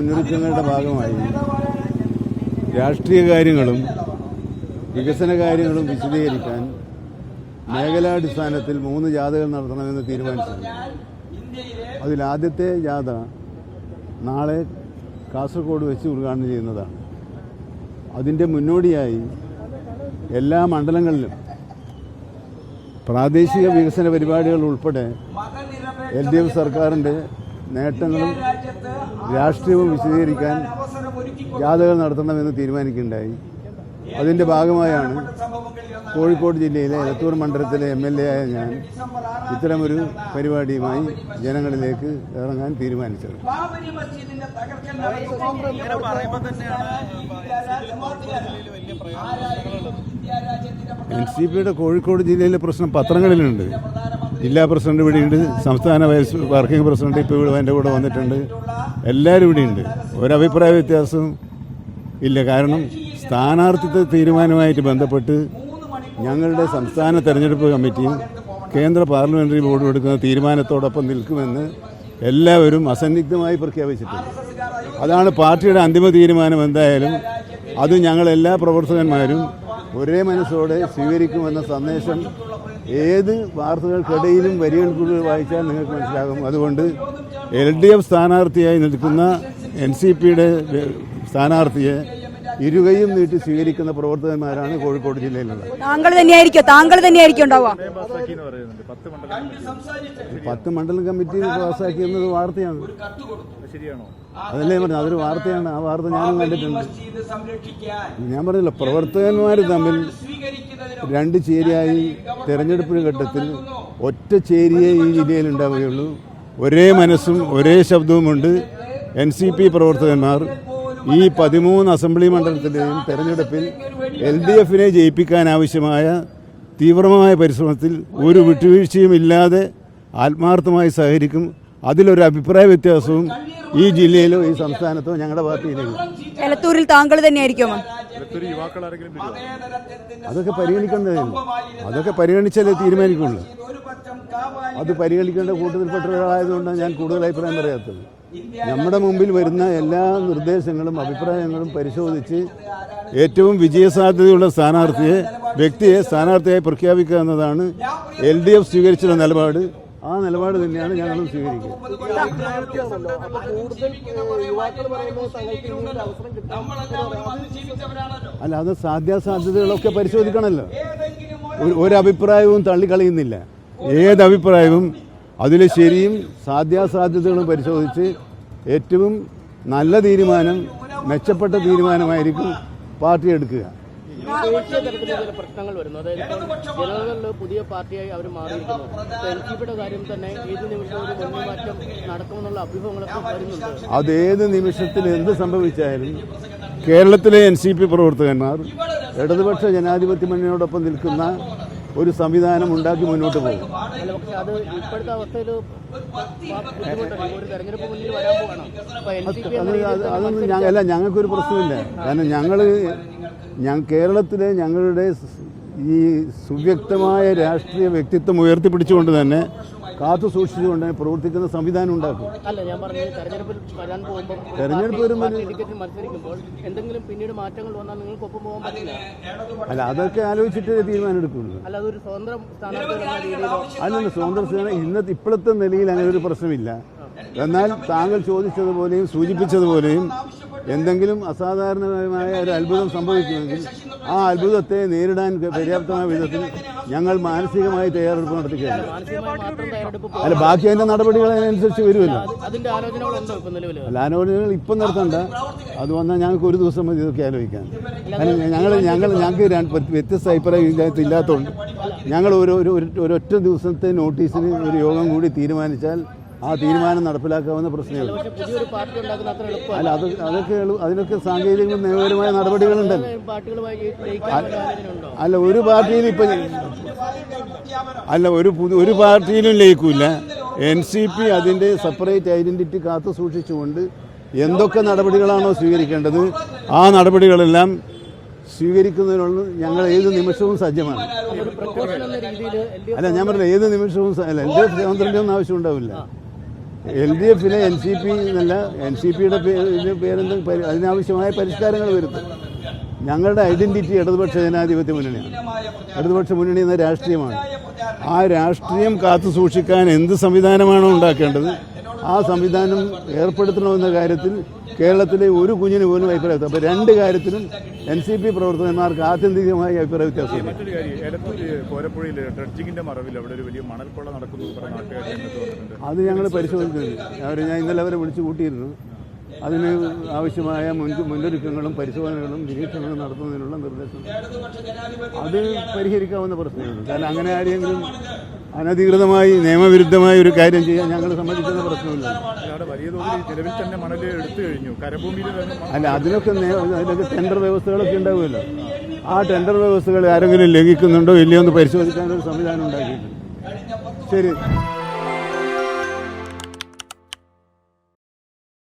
മുന്നൊരുക്കങ്ങളുടെ ഭാഗമായി രാഷ്ട്രീയ കാര്യങ്ങളും വികസന കാര്യങ്ങളും വിശദീകരിക്കാൻ മേഖലാടിസ്ഥാനത്തിൽ 3 ജാഥകൾ നടത്തണമെന്ന് തീരുമാനിച്ചിട്ടുണ്ട്. അതിലാദ്യത്തെ ജാഥ നാളെ കാസർഗോഡ് വെച്ച് ഉദ്ഘാടനം ചെയ്യുന്നതാണ്. അതിൻ്റെ മുന്നോടിയായി എല്ലാ മണ്ഡലങ്ങളിലും പ്രാദേശിക വികസന പരിപാടികൾ ഉൾപ്പെടെ LDF സർക്കാരിൻ്റെ നേട്ടങ്ങളും രാഷ്ട്രീയവും വിശദീകരിക്കാൻ ജാഥകൾ നടത്തണമെന്ന് തീരുമാനിക്കുകയുണ്ടായി. അതിൻ്റെ ഭാഗമായാണ് കോഴിക്കോട് ജില്ലയിലെ എലത്തൂർ മണ്ഡലത്തിലെ MLA ആയ ഞാൻ ഇത്തരമൊരു പരിപാടിയുമായി ജനങ്ങളിലേക്ക് ഇറങ്ങാൻ തീരുമാനിച്ചത്. NCPയുടെ കോഴിക്കോട് ജില്ലയിലെ പ്രശ്നം പത്രങ്ങളിലുണ്ട്. ജില്ലാ പ്രസിഡന്റ് ഇവിടെയുണ്ട്, സംസ്ഥാന വർക്കിംഗ് പ്രസിഡന്റ് ഇപ്പോൾ ഇവിടെ എൻ്റെ കൂടെ വന്നിട്ടുണ്ട്, എല്ലാവരും ഇവിടെയുണ്ട്. ഒരഭിപ്രായ വ്യത്യാസവും ഇല്ല. കാരണം സ്ഥാനാർത്ഥിത്വ തീരുമാനവുമായിട്ട് ബന്ധപ്പെട്ട് ഞങ്ങളുടെ സംസ്ഥാന തെരഞ്ഞെടുപ്പ് കമ്മിറ്റിയും കേന്ദ്ര പാർലമെൻ്ററി ബോർഡും എടുക്കുന്ന തീരുമാനത്തോടൊപ്പം നിൽക്കുമെന്ന് എല്ലാവരും അസന്നിഗ്ധമായി പ്രഖ്യാപിച്ചിട്ടുണ്ട്. അതാണ് പാർട്ടിയുടെ അന്തിമ തീരുമാനം. എന്തായാലും അത് ഞങ്ങളെല്ലാ പ്രവർത്തകന്മാരും ഒരേ മനസ്സോടെ സ്വീകരിക്കുമെന്ന സന്ദേശം ഏത് വാർത്തകൾക്കിടയിലും വരികൾക്കുള്ളിൽ വായിച്ചാൽ നിങ്ങൾക്ക് മനസ്സിലാകും. അതുകൊണ്ട് LDF സ്ഥാനാർത്ഥിയായി നിൽക്കുന്ന NCPയുടെ സ്ഥാനാർത്ഥിയെ ഇരുകയും നീട്ടി സ്വീകരിക്കുന്ന പ്രവർത്തകന്മാരാണ് കോഴിക്കോട് ജില്ലയിലുള്ളത്. താങ്കൾ തന്നെയായിരിക്കും ഉണ്ടാവുക. 10 മണ്ഡലം കമ്മിറ്റി പാസ്സാക്കിയെന്നത് വാർത്തയാണ്. അതല്ലേ പറഞ്ഞു, അതൊരു വാർത്തയാണ്. ആ വാർത്ത ഞാനും കണ്ടിട്ടുണ്ട്. ഞാൻ പറഞ്ഞല്ലോ, പ്രവർത്തകന്മാർ തമ്മിൽ 2 ചേരിയായി തെരഞ്ഞെടുപ്പ് ഘട്ടത്തിൽ ഒറ്റ ചേരിയെ ഈ ജില്ലയിൽ ഉണ്ടാവുകയുള്ളൂ. ഒരേ മനസ്സും ഒരേ ശബ്ദവുമുണ്ട്. NCP പ്രവർത്തകന്മാർ ഈ 13 അസംബ്ലി മണ്ഡലത്തിലെയും തെരഞ്ഞെടുപ്പിൽ LDFനെ ജയിപ്പിക്കാൻ ആവശ്യമായ തീവ്രമായ പരിശ്രമത്തിൽ ഒരു വിട്ടുവീഴ്ചയും ഇല്ലാതെ ആത്മാർത്ഥമായി സഹകരിക്കും. അതിലൊരു അഭിപ്രായ വ്യത്യാസവും ഈ ജില്ലയിലോ ഈ സംസ്ഥാനത്തോ ഞങ്ങളുടെ പാർട്ടിയിലേക്ക്. എലത്തൂരിൽ താങ്കൾ തന്നെയായിരിക്കുമോ? അതൊക്കെ പരിഗണിക്കേണ്ടതേ. അതൊക്കെ പരിഗണിച്ചാലേ തീരുമാനിക്കുള്ളൂ. അത് പരിഗണിക്കേണ്ട കൂട്ടത്തിൽപ്പെട്ട ഒരാളായതുകൊണ്ടാണ് ഞാൻ കൂടുതൽ അഭിപ്രായം പറയാത്തത്. നമ്മുടെ മുമ്പിൽ വരുന്ന എല്ലാ നിർദ്ദേശങ്ങളും അഭിപ്രായങ്ങളും പരിശോധിച്ച് ഏറ്റവും വിജയസാധ്യതയുള്ള വ്യക്തിയെ സ്ഥാനാർത്ഥിയായി പ്രഖ്യാപിക്കുക എന്നതാണ് LDF സ്വീകരിച്ചുള്ള നിലപാട്. ആ നിലപാട് തന്നെയാണ് ഞങ്ങളും സ്വീകരിക്കുക. അല്ല, അത് സാധ്യാസാധ്യതകളൊക്കെ പരിശോധിക്കണമല്ലോ. ഒരഭിപ്രായവും തള്ളിക്കളയുന്നില്ല. ഏതഭിപ്രായവും അതിലെ ശരിയും സാധ്യാസാധ്യതകളും പരിശോധിച്ച് ഏറ്റവും നല്ല തീരുമാനം, മെച്ചപ്പെട്ട തീരുമാനമായിരിക്കും പാർട്ടി എടുക്കുക. പ്രശ്നങ്ങൾ വരുന്നു. അതായത് ജനങ്ങളിൽ പുതിയ പാർട്ടിയായി അവർ മാറിയിരിക്കുന്നു. NCPയുടെ കാര്യം തന്നെ ഏത് നിമിഷവും ഒരു മുൻമാറ്റം നടക്കുമെന്നുള്ള അഭ്യൂഹങ്ങളൊക്കെ വരുന്നുണ്ട്. അതേത് നിമിഷത്തിൽ എന്ത് സംഭവിച്ചാലും കേരളത്തിലെ NCP പ്രവർത്തകന്മാർ ഇടതുപക്ഷ ജനാധിപത്യ മുന്നണിയോടൊപ്പം നിൽക്കുന്ന ഒരു സംവിധാനം ഉണ്ടാക്കി മുന്നോട്ട് പോകും. അത് ഇപ്പോഴത്തെ അവസ്ഥയിൽ അതൊന്നും ഞങ്ങൾക്കൊരു പ്രശ്നമില്ല. കാരണം കേരളത്തിലെ ഞങ്ങളുടെ ഈ സുവ്യക്തമായ രാഷ്ട്രീയ വ്യക്തിത്വം ഉയർത്തിപ്പിടിച്ചുകൊണ്ട് തന്നെ കാത്തു സൂക്ഷിച്ചുകൊണ്ട് പ്രവർത്തിക്കുന്ന സംവിധാനം ഉണ്ടാക്കും. തെരഞ്ഞെടുപ്പ് വരുമ്പോൾ എന്തെങ്കിലും പിന്നീട് മാറ്റങ്ങൾ വന്നാൽ നിങ്ങൾക്ക് ഒപ്പം പോകാൻ പറ്റില്ല. അല്ല, അതൊക്കെ ആലോചിച്ചിട്ടേ തീരുമാനം എടുക്കുള്ളൂ. അതൊരു സ്വതന്ത്രം അല്ലല്ലോ, സ്വതന്ത്ര സ്ഥാനം ഇപ്പോഴത്തെ നിലയിൽ അങ്ങനെ ഒരു പ്രശ്നമില്ല. എന്നാൽ താങ്കൾ ചോദിച്ചതുപോലെയും സൂചിപ്പിച്ചതുപോലെയും എന്തെങ്കിലും അസാധാരണമായ ഒരു അത്ഭുതം സംഭവിക്കുമെങ്കിൽ ആ അത്ഭുതത്തെ നേരിടാൻ പര്യാപ്തമായ വിധത്തിൽ ഞങ്ങൾ മാനസികമായി തയ്യാറെടുപ്പ് നടത്തുകയാണ്. അല്ല, ബാക്കി അതിന്റെ നടപടികൾ അതിനനുസരിച്ച് വരുമല്ലോ. അല്ല, ആലോചനകൾ ഇപ്പം നടത്തണ്ട. അത് വന്നാൽ ഞങ്ങൾക്ക് ഒരു ദിവസം മതി ഇതൊക്കെ ആലോചിക്കാൻ. ഞങ്ങൾക്ക് വ്യത്യസ്ത അഭിപ്രായം ഇതിനകത്ത് ഇല്ലാത്തതുകൊണ്ട് ഞങ്ങൾ ഒരൊറ്റ ദിവസത്തെ നോട്ടീസിന് ഒരു യോഗം കൂടി തീരുമാനിച്ചാൽ ആ തീരുമാനം നടപ്പിലാക്കാവുന്ന പ്രശ്നമുള്ളൂ. അല്ല, അതിനൊക്കെ സാങ്കേതിക നിയമപരമായ നടപടികളുണ്ടല്ലോ. അല്ല, ഒരു പാർട്ടിയിൽ ഒരു പാർട്ടിയിലും ലയിക്കൂല. NCP അതിൻ്റെ സെപ്പറേറ്റ് ഐഡന്റിറ്റി കാത്തു സൂക്ഷിച്ചുകൊണ്ട് എന്തൊക്കെ നടപടികളാണോ സ്വീകരിക്കേണ്ടത് ആ നടപടികളെല്ലാം സ്വീകരിക്കുന്നതിനുള്ള ഞങ്ങൾ ഏത് നിമിഷവും സജ്ജമാണ്. അല്ല, ഞാൻ പറഞ്ഞില്ല, ഏത് നിമിഷവും. അല്ല, എൻ്റെ സ്വാതന്ത്ര്യമൊന്നും ആവശ്യം ഉണ്ടാവില്ല. LDF-ലെ NCP എന്നല്ല, NCP-യുടെ പേരെന്ത് അതിനാവശ്യമായ പരിഷ്കാരങ്ങൾ വരുത്തും. ഞങ്ങളുടെ ഐഡൻറ്റിറ്റി ഇടതുപക്ഷ ജനാധിപത്യ മുന്നണിയാണ്. ഇടതുപക്ഷ മുന്നണി എന്ന രാഷ്ട്രീയമാണ്. ആ രാഷ്ട്രീയം കാത്തു സൂക്ഷിക്കാൻ എന്ത് സംവിധാനമാണോ ഉണ്ടാക്കേണ്ടത് ആ സംവിധാനം ഏർപ്പെടുത്തണമെന്ന കാര്യത്തിൽ കേരളത്തിലെ ഒരു കുഞ്ഞിന് പോലും അഭിപ്രായ വ്യത്യാസം. അപ്പോൾ രണ്ട് കാര്യത്തിലും NCP പ്രവർത്തകന്മാർക്ക് ആത്യന്തികമായി അഭിപ്രായ വ്യത്യാസമില്ല. മറ്റൊരു കാര്യം, എലത്തൂർ കോരപ്പുഴയിൽ ഡ്രഡ്ജിങ്ങിന്റെ മറവിൽ അവിടെ ഒരു വലിയ മണൽക്കൊള്ള നടക്കുന്നു പറഞ്ഞ നാട്ടുകാർ അത് ഞങ്ങൾ പരിശോധിക്കുന്നുണ്ട്. ഞാൻ ഇന്നലെ അവരെ വിളിച്ചു കൂട്ടിയിരുന്നു. അതിന് ആവശ്യമായ മുന്നൊരുക്കങ്ങളും പരിശോധനകളും നിരീക്ഷണങ്ങളും നടത്തുന്നതിനുള്ള നിർദ്ദേശം അത് പരിഹരിക്കാവുന്ന പ്രശ്നമുണ്ട്. കാരണം അങ്ങനെ ആരെങ്കിലും അനധികൃതമായി നിയമവിരുദ്ധമായ ഒരു കാര്യം ചെയ്യാൻ ഞങ്ങൾ സമ്മതിക്കുന്ന പ്രശ്നമില്ല. വലിയ തോതിൽ നിലവിൽ തന്നെ മണൽ എടുത്തു കഴിഞ്ഞു. കരഭൂമിയിൽ അല്ല, അതിനൊക്കെ ടെൻഡർ വ്യവസ്ഥകളൊക്കെ ഉണ്ടാവുമല്ലോ. ആ ടെൻഡർ വ്യവസ്ഥകൾ ആരെങ്കിലും ലംഘിക്കുന്നുണ്ടോ ഇല്ലയോ എന്ന് പരിശോധിക്കാനൊരു സംവിധാനം ഉണ്ടാക്കിയിട്ടുണ്ട്. ശരി.